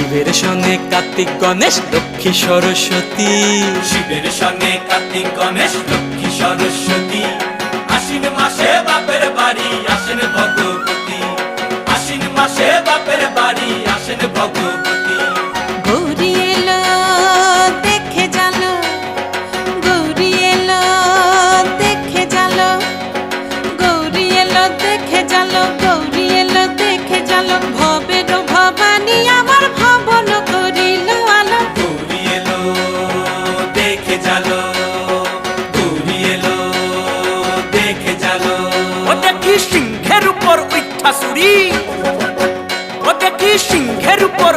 শিবের সঙ্গে কার্তিক গণেশ লক্ষ্মী সরস্বতী, শিবের সঙ্গে কার্তিক গণেশ লক্ষ্মী সরস্বতী। আশ্বিন মাসে বাপের বাড়ি আসেন ভগবতী, আশ্বিন মাসে বাপের বাড়ি আসেন ভগবতী। গৌরী এলো দেখে জানো, গৌরী এলো দেখে জানো, গৌরী এলো দেখে জানো, গৌরী এলো দেখে জানো। ভবের ভবানী আমার ভবন করিল আলো। গৌরী এলো দেখে জালো, গৌরী এলো দেখে জালো। ও দেখি সিংহের উপর উঠা চুরি, ও দেখি সিংহের উপর